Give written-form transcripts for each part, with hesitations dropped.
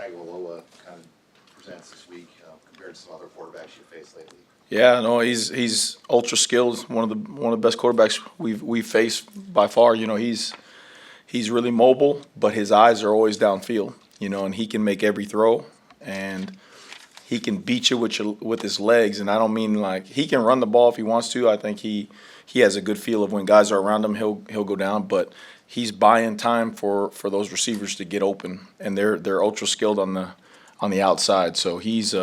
Tagovailoa kind of presents this week compared to some other quarterbacks you faced lately? Yeah, no, he's ultra skilled. One of the best quarterbacks we've faced by far. You know, he's really mobile, but his eyes are always downfield. You know, and he can make every throw, and he can beat you with his legs. And I don't mean like he can run the ball if he wants to. I think he has a good feel of when guys are around him, he'll go down. But he's buying time for those receivers to get open, and they're ultra skilled on the outside. So he's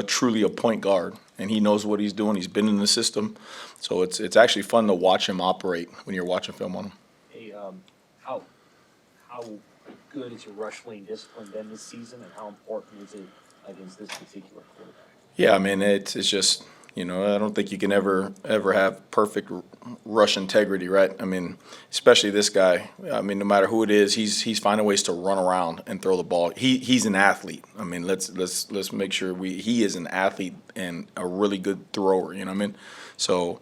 truly a point guard, and he knows what he's doing. He's been in the system, so it's actually fun to watch him operate when you're watching film on him. Hey, how good is your rush lane discipline been this season, and how important is it against this particular quarterback? Yeah, I mean it's just, you know, I don't think you can ever have perfect rush integrity, right? I mean, especially this guy. I mean, no matter who it is, he's finding ways to run around and throw the ball. He's an athlete. I mean, let's make sure he is an athlete and a really good thrower. You know what I mean? So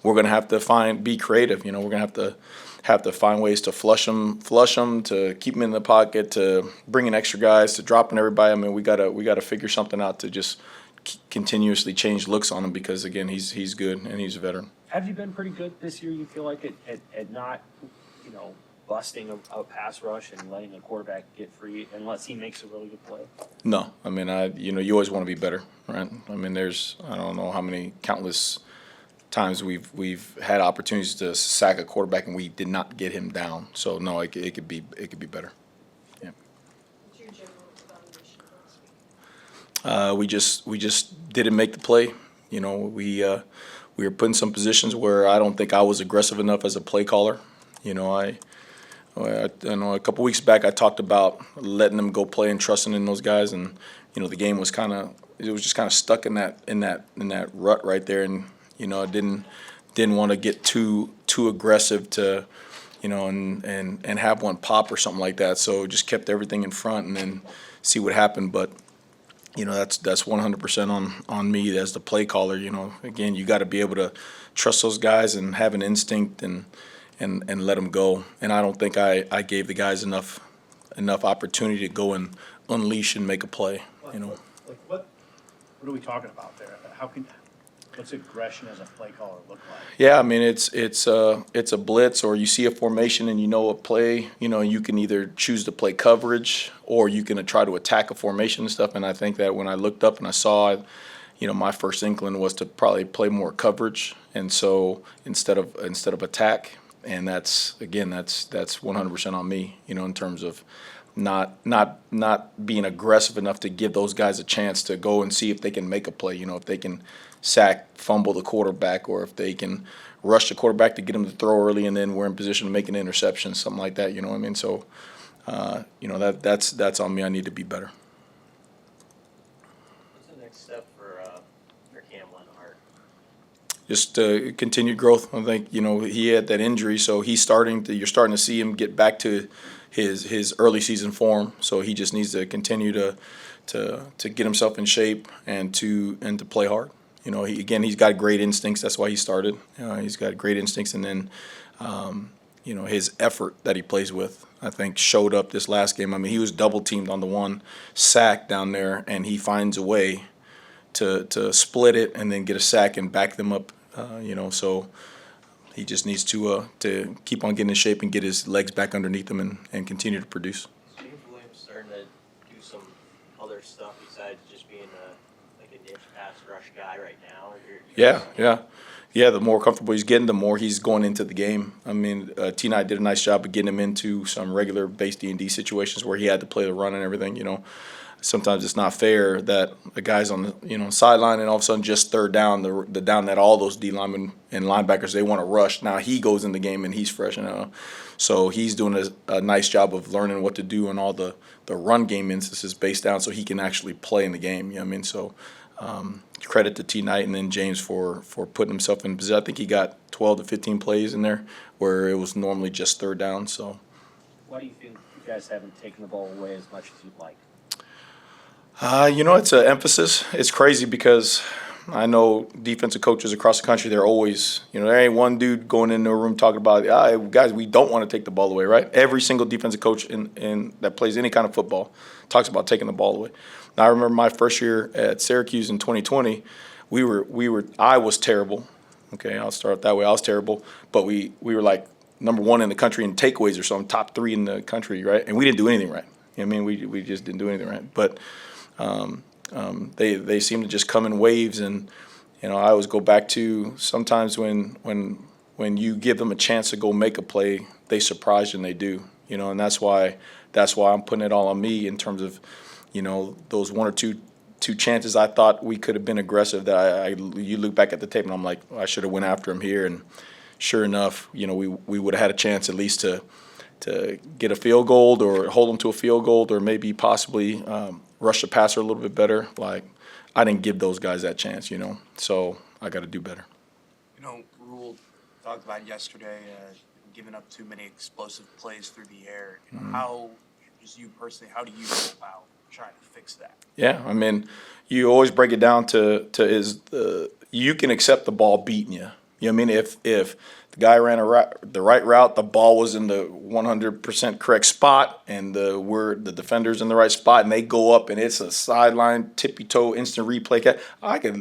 we're gonna have to be creative. You know, we're gonna have to find ways to flush them, to keep them in the pocket, to bring in extra guys, to dropping everybody. I mean, we gotta figure something out to just continuously change looks on him because again, he's good and he's a veteran. Have you been pretty good this year? You feel like at not, busting a pass rush and letting a quarterback get free unless he makes a really good play? No, I mean, you always want to be better, right? I mean, I don't know how many countless times we've had opportunities to sack a quarterback and we did not get him down. So no, it could be better. Yeah. What's your general evaluation this week? We just didn't make the play. You know, we were put in some positions where I don't think I was aggressive enough as a play caller. You know, I know a couple weeks back I talked about letting them go play and trusting in those guys, and you know the game was just kind of stuck in that rut right there, and you know I didn't want to get too aggressive to, you know, and have one pop or something like that. So just kept everything in front and then see what happened, but. You know, that's 100% on me as the play caller. You know, again, you got to be able to trust those guys and have an instinct and let them go. And I don't think I gave the guys enough opportunity to go and unleash and make a play. You know, what are we talking about there? What's aggression as a play caller look like? Yeah, I mean it's a blitz, or you see a formation and you know a play. You know, you can either choose to play coverage or you can try to attack a formation and stuff. And I think that when I looked up and I saw, you know, my first inkling was to probably play more coverage, and so instead of attack. And that's 100% on me. You know, in terms of not being aggressive enough to give those guys a chance to go and see if they can make a play. You know, if they can fumble the quarterback, or if they can rush the quarterback to get him to throw early, and then we're in position to make an interception, something like that. You know what I mean? So, you know, that's on me. I need to be better. What's the next step for Cam Lenhart? Just continued growth. I think, you know, he had that injury, so you're starting to see him get back to his early season form. So he just needs to continue to get himself in shape and to play hard. You know, he's got great instincts. That's why he started. He's got great instincts, and then you know, his effort that he plays with, I think, showed up this last game. I mean, he was double teamed on the one sack down there, and he finds a way to split it and then get a sack and back them up. You know, so he just needs to keep on getting in shape and get his legs back underneath him and continue to produce. James Williams starting to do some other stuff besides just being a niche pass rush guy right now? Yeah. The more comfortable he's getting, the more he's going into the game. I mean, T-Knight did a nice job of getting him into some regular base D&D situations where he had to play the run and everything. You know, sometimes it's not fair that a guy's on the sideline and all of a sudden just third down, the down that all those D linemen and linebackers, they want to rush. Now he goes in the game and he's fresh, so he's doing a nice job of learning what to do in all the run game instances based down, so he can actually play in the game. You know what I mean? So credit to T Knight and then James for putting himself in position. I think he got 12 to 15 plays in there where it was normally just third down. So Why do you think you guys haven't taken the ball away as much as you'd like? you know, it's an emphasis. It's crazy because I know defensive coaches across the country, they're always, there ain't one dude going into a room talking about, guys, we don't want to take the ball away, right? Every single defensive coach in that plays any kind of football talks about taking the ball away. Now, I remember my first year at Syracuse in 2020, I was terrible. Okay, I'll start that way. I was terrible, but we were like number 1 in the country in takeaways or something, top 3 in the country, right? And we didn't do anything right. We just didn't do anything right. But they seem to just come in waves, and I always go back to sometimes when you give them a chance to go make a play, they surprise you and they do. And that's why I'm putting it all on me in terms of those one or two chances I thought we could have been aggressive. That you look back at the tape and I'm like, I should have went after him here, and sure enough, we would have had a chance at least to get a field goal or hold them to a field goal or maybe possibly rush the passer a little bit better. Like, I didn't give those guys that chance, so I got to do better. Rule talked about yesterday, giving up too many explosive plays through the air. How, just you personally, how do you go about trying to fix that? Yeah, you always break it down to you can accept the ball beating you. If the guy ran the right route, the ball was in the 100% correct spot, and the defender's in the right spot, and they go up, and it's a sideline, tippy-toe, instant replay catch.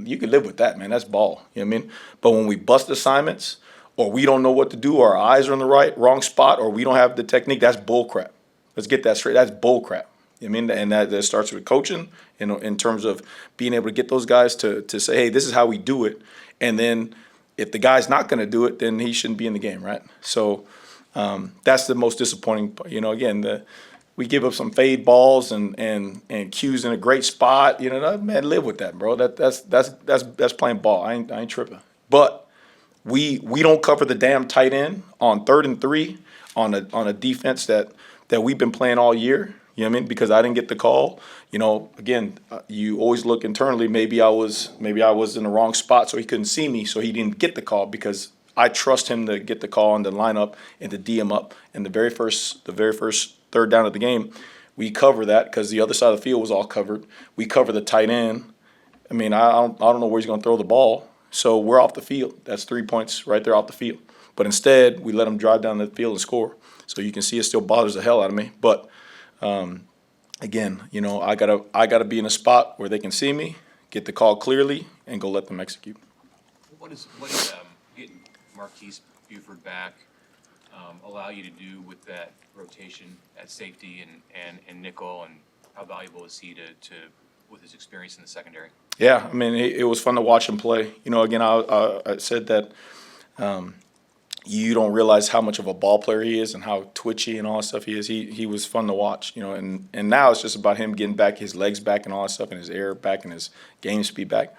You can live with that, man. That's ball. But when we bust assignments, or we don't know what to do, or our eyes are in the wrong spot, or we don't have the technique, that's bull crap. Let's get that straight. That's bull crap. And that starts with coaching, in terms of being able to get those guys to say, hey, this is how we do it, and then if the guy's not going to do it, then he shouldn't be in the game, right? So that's the most disappointing part. Again, we give up some fade balls and cues in a great spot. Man, live with that, bro. That's playing ball. I ain't tripping. But we don't cover the damn tight end on 3rd and 3 on a defense that we've been playing all year. Because I didn't get the call. Again, you always look internally. Maybe I was in the wrong spot, so he couldn't see me, so he didn't get the call, because I trust him to get the call and to line up and to D him up. And the very first 3rd down of the game, we cover that because the other side of the field was all covered. We cover the tight end. I don't know where he's going to throw the ball, so we're off the field. That's 3 points right there off the field. But instead, we let him drive down the field and score. So you can see it still bothers the hell out of me, but. Again, I gotta be in a spot where they can see me, get the call clearly, and go let them execute. What is getting Marquise Buford back allow you to do with that rotation at safety and nickel, and how valuable is he to with his experience in the secondary? Yeah, it was fun to watch him play. Again, I said that. You don't realize how much of a ball player he is and how twitchy and all that stuff he is. He was fun to watch, and now it's just about him getting back his legs back and all that stuff, and his air back and his game speed back.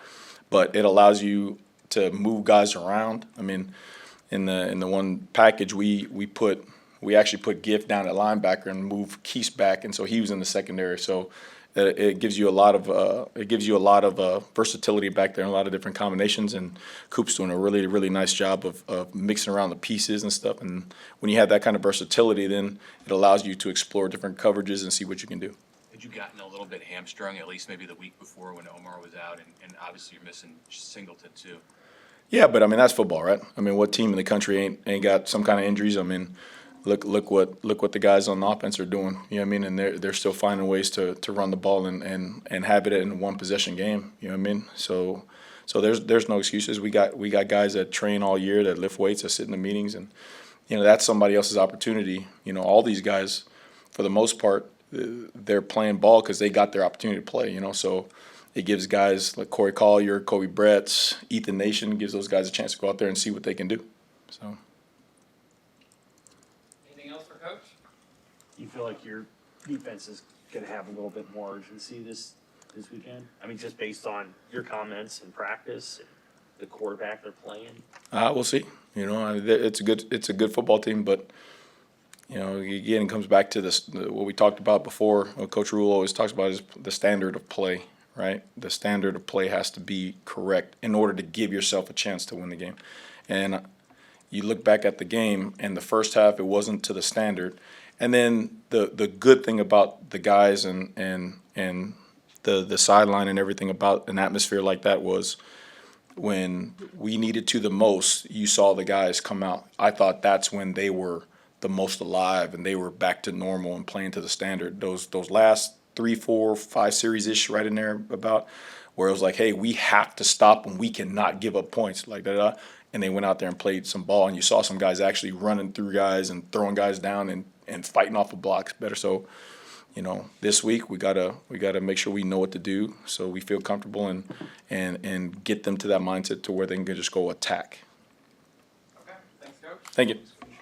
But it allows you to move guys around. In the one package we actually put Gift down at linebacker and moved Keese back, and so he was in the secondary. So it gives you a lot of versatility back there and a lot of different combinations. And Coop's doing a really, really nice job of mixing around the pieces and stuff. And when you have that kind of versatility, then it allows you to explore different coverages and see what you can do. Had you gotten a little bit hamstrung, at least maybe the week before when Omar was out, and obviously you're missing Singleton too? Yeah, but that's football, right? What team in the country ain't got some kind of injuries? Look what the guys on the offense are doing. And they're still finding ways to run the ball and have it in a one possession game. So there's no excuses. We got guys that train all year, that lift weights, that sit in the meetings, and that's somebody else's opportunity. All these guys, for the most part, they're playing ball because they got their opportunity to play. So it gives guys like Corey Collier, Kobe Bretts, Ethan Nation, gives those guys a chance to go out there and see what they can do. So. Coach? You feel like your defense is going to have a little bit more urgency this weekend? Just based on your comments and practice and the quarterback they're playing. We'll see. It's a good football team, but again, it comes back to this what we talked about before. What Coach Rule always talks about is the standard of play, right? The standard of play has to be correct in order to give yourself a chance to win the game, and. You look back at the game, and the first half, it wasn't to the standard. And then the good thing about the guys and the sideline and everything about an atmosphere like that was when we needed to the most, you saw the guys come out. I thought that's when they were the most alive and they were back to normal and playing to the standard. Those last 3, 4, 5 series-ish right in there about where it was like, hey, we have to stop and we cannot give up points, like that. And they went out there and played some ball, and you saw some guys actually running through guys and throwing guys down and fighting off of blocks better. So, you know, this week we gotta make sure we know what to do so we feel comfortable and get them to that mindset to where they can just go attack. Okay, thanks, Coach. Thank you.